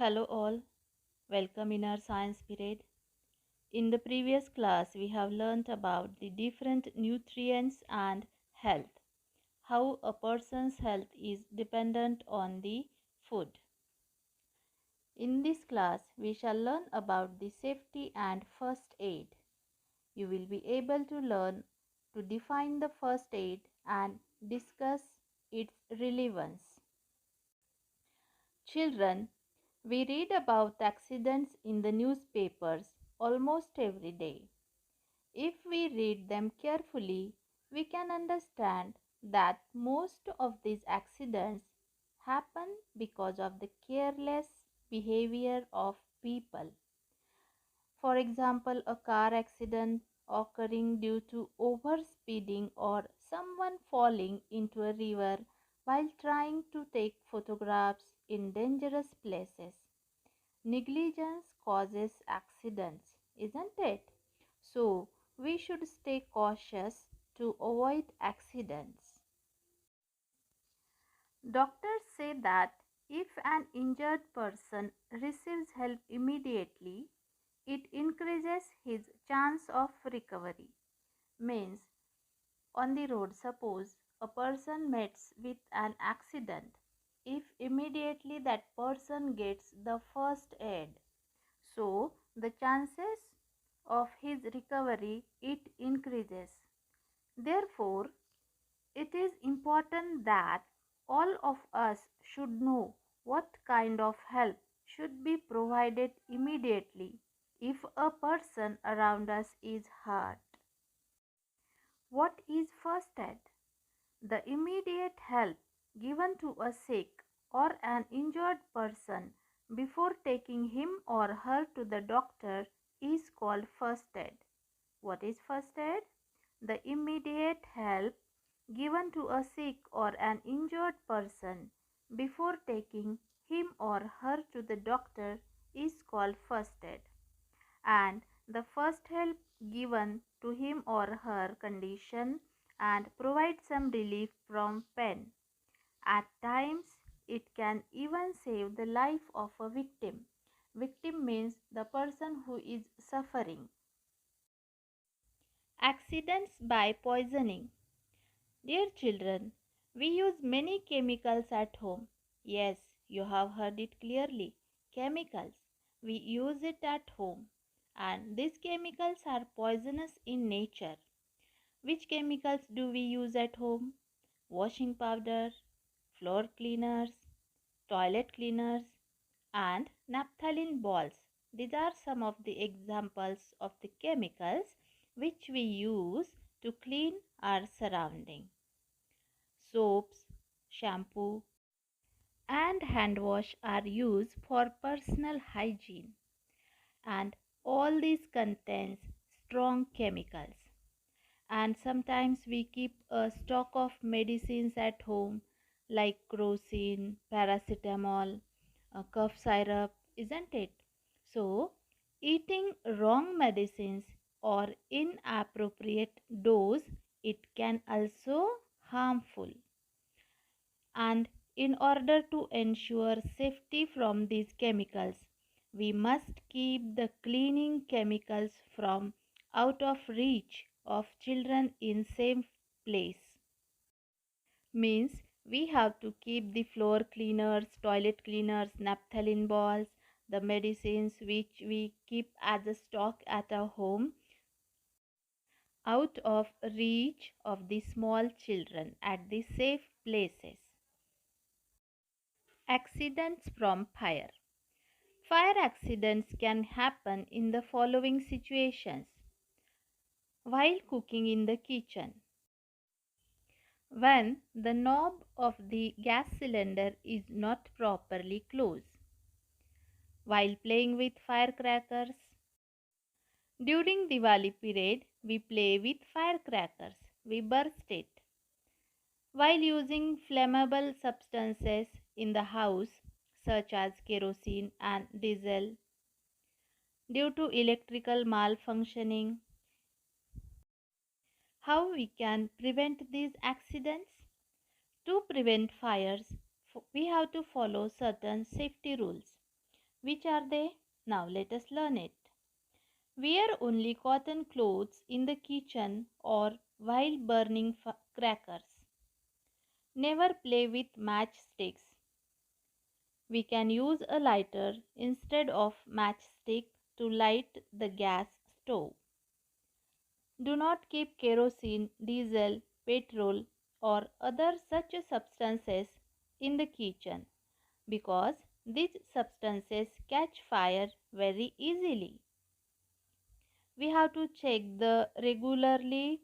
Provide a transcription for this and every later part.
Hello all, welcome in our science period. In the previous class, we have learnt about the different nutrients and health, how a person's health is dependent on the food. In this class, we shall learn about the safety and first aid. You will be able to learn to define the first aid and discuss its relevance. Children, we read about accidents in the newspapers almost every day. If we read them carefully, we can understand that most of these accidents happen because of the careless behavior of people. For example, a car accident occurring due to overspeeding or someone falling into a river while trying to take photographs in dangerous places. Negligence causes accidents, isn't it? So, we should stay cautious to avoid accidents. Doctors say that if an injured person receives help immediately, it increases his chance of recovery. Means, on the road, suppose a person meets with an accident. If immediately that person gets the first aid, so the chances of his recovery it increases. Therefore, it is important that all of us should know what kind of help should be provided immediately if a person around us is hurt. What is first aid? The immediate help given to a sick or an injured person before taking him or her to the doctor is called first aid. What is first aid? The immediate help given to a sick or an injured person before taking him or her to the doctor is called first aid. And the first help given to him or her condition and provide some relief from pain. At times, it can even save the life of a victim. Victim means the person who is suffering. Accidents by poisoning. Dear children, we use many chemicals at home. Yes, you have heard it clearly. Chemicals. We use it at home. And these chemicals are poisonous in nature. Which chemicals do we use at home? Washing powder, floor cleaners, toilet cleaners, and naphthalene balls. These are some of the examples of the chemicals which we use to clean our surrounding. Soaps, shampoo, and hand wash are used for personal hygiene, and all these contains strong chemicals. And sometimes we keep a stock of medicines at home like crocin, paracetamol, cough syrup, isn't it? So, eating wrong medicines or inappropriate dose, it can also harmful. And in order to ensure safety from these chemicals, we must keep the cleaning chemicals from out of reach of children in same place. Means we have to keep the floor cleaners, toilet cleaners, naphthalene balls, the medicines which we keep as a stock at our home out of reach of the small children at the safe places. Accidents from fire. Fire accidents can happen in the following situations: while cooking in the kitchen, when the knob of the gas cylinder is not properly closed, while playing with firecrackers. During Diwali period, we play with firecrackers, we burst it. While using flammable substances in the house, such as kerosene and diesel, due to electrical malfunctioning. How we can prevent these accidents? To prevent fires, we have to follow certain safety rules. Which are they? Now let us learn it. Wear only cotton clothes in the kitchen or while burning crackers. Never play with matchsticks. We can use a lighter instead of matchstick to light the gas stove. Do not keep kerosene, diesel, petrol, or other such substances in the kitchen because these substances catch fire very easily. We have to check the regularly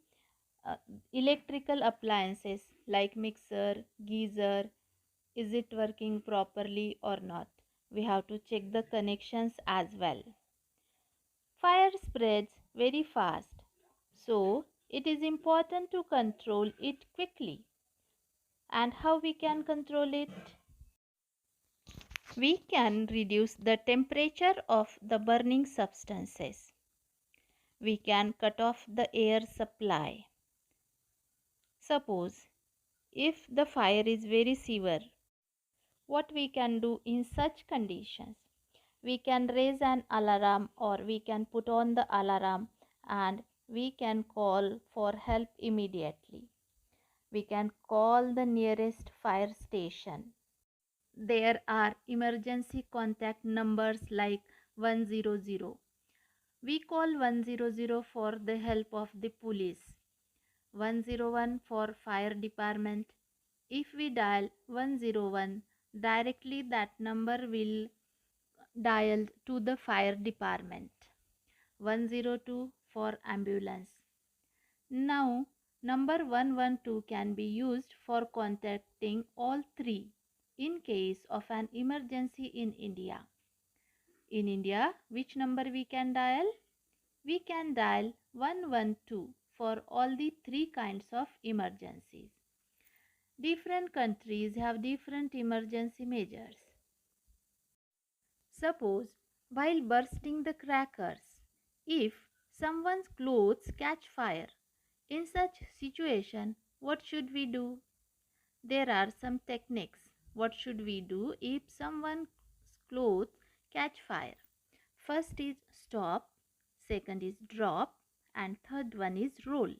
uh, electrical appliances like mixer, geyser, is it working properly or not. We have to check the connections as well. Fire spreads very fast, so it is important to control it quickly. And how we can control it? We can reduce the temperature of the burning substances. We can cut off the air supply. Suppose if the fire is very severe, what we can do in such conditions? We can raise an alarm or we can put on the alarm and we can call for help immediately. We can call the nearest fire station. There are emergency contact numbers like 100. We call 100 for the help of the police, 101 for fire department. If we dial 101, directly that number will dial to the fire department. 102 for ambulance. Now, number 112 can be used for contacting all three in case of an emergency in India. In India, which number we can dial? We can dial 112 for all the three kinds of emergencies. Different countries have different emergency measures. Suppose, while bursting the crackers, if someone's clothes catch fire, in such situation, what should we do? There are some techniques. What should we do if someone's clothes catch fire? First is stop, second is drop, and third one is roll.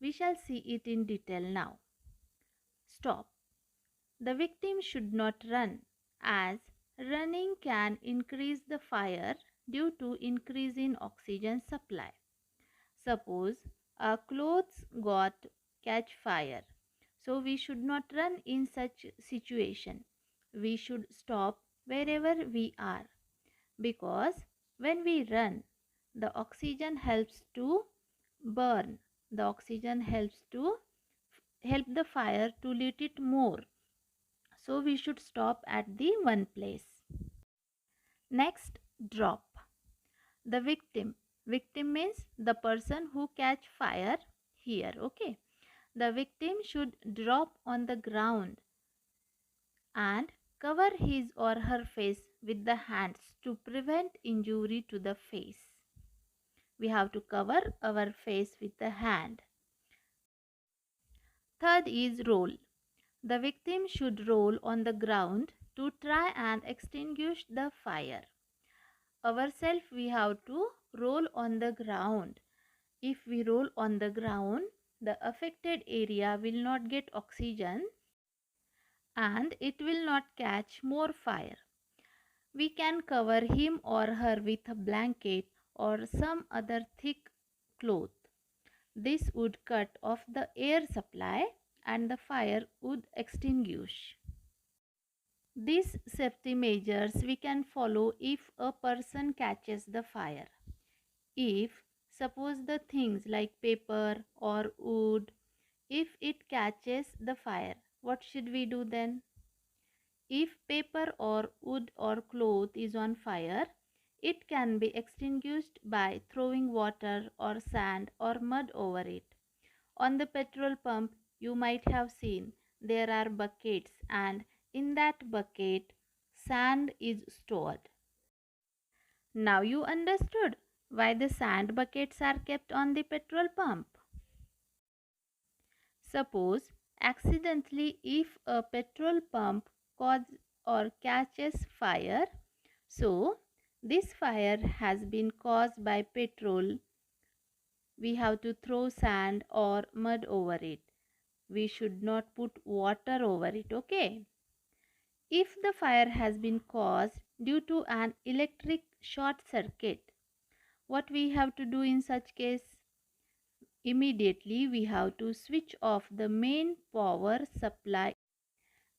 We shall see it in detail now. Stop. The victim should not run, as running can increase the fire due to increase in oxygen supply. Suppose our clothes got catch fire, so we should not run in such situation. We should stop wherever we are because when we run, the oxygen helps to burn. The oxygen helps to help the fire to lit it more. So we should stop at the one place. Next, drop. The victim. Victim means the person who catch fire here. Okay. The victim should drop on the ground and cover his or her face with the hands to prevent injury to the face. We have to cover our face with the hand. Third is roll. The victim should roll on the ground to try and extinguish the fire. Ourselves we have to roll on the ground. If we roll on the ground, the affected area will not get oxygen and it will not catch more fire. We can cover him or her with a blanket or some other thick cloth. This would cut off the air supply and the fire would extinguish. These safety measures we can follow if a person catches the fire. If suppose the things like paper or wood, if it catches the fire, what should we do then? If paper or wood or cloth is on fire, it can be extinguished by throwing water or sand or mud over it. On the petrol pump, you might have seen there are buckets, and in that bucket, sand is stored. Now you understood why the sand buckets are kept on the petrol pump. Suppose accidentally if a petrol pump causes or catches fire, So, this fire has been caused by petrol. We have to throw sand or mud over it. We should not put water over it, okay? If the fire has been caused due to an electric short circuit, what we have to do in such case? Immediately we have to switch off the main power supply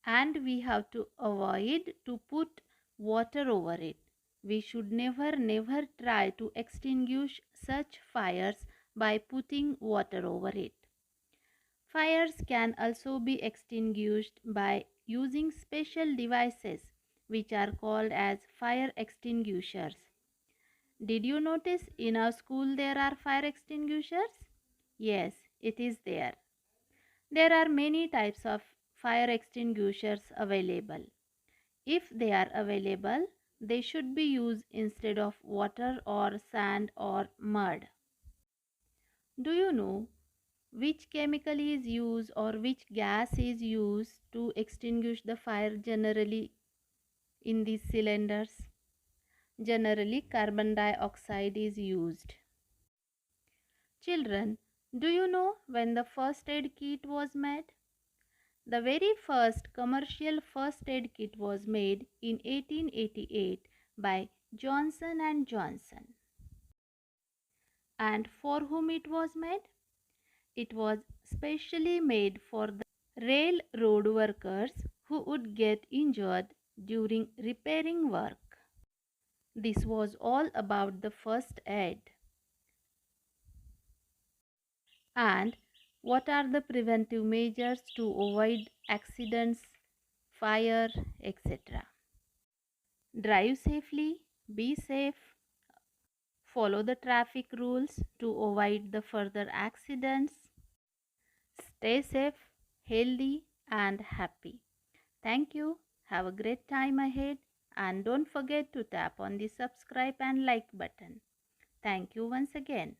and we have to avoid to put water over it. We should never try to extinguish such fires by putting water over it. Fires can also be extinguished by using special devices which are called as fire extinguishers. Did you notice in our school there are fire extinguishers? Yes, it is there. There are many types of fire extinguishers available. If they are available, they should be used instead of water or sand or mud. Do you know which chemical is used or which gas is used to extinguish the fire generally in these cylinders? Generally, carbon dioxide is used. Children, do you know when the first aid kit was made? The very first commercial first aid kit was made in 1888 by Johnson and Johnson. And for whom it was made? It was specially made for the railroad workers who would get injured during repairing work. This was all about the first aid. And what are the preventive measures to avoid accidents, fire, etc.? Drive safely, be safe, follow the traffic rules to avoid the further accidents, stay safe, healthy and happy. Thank you. Have a great time ahead and don't forget to tap on the subscribe and like button. Thank you once again.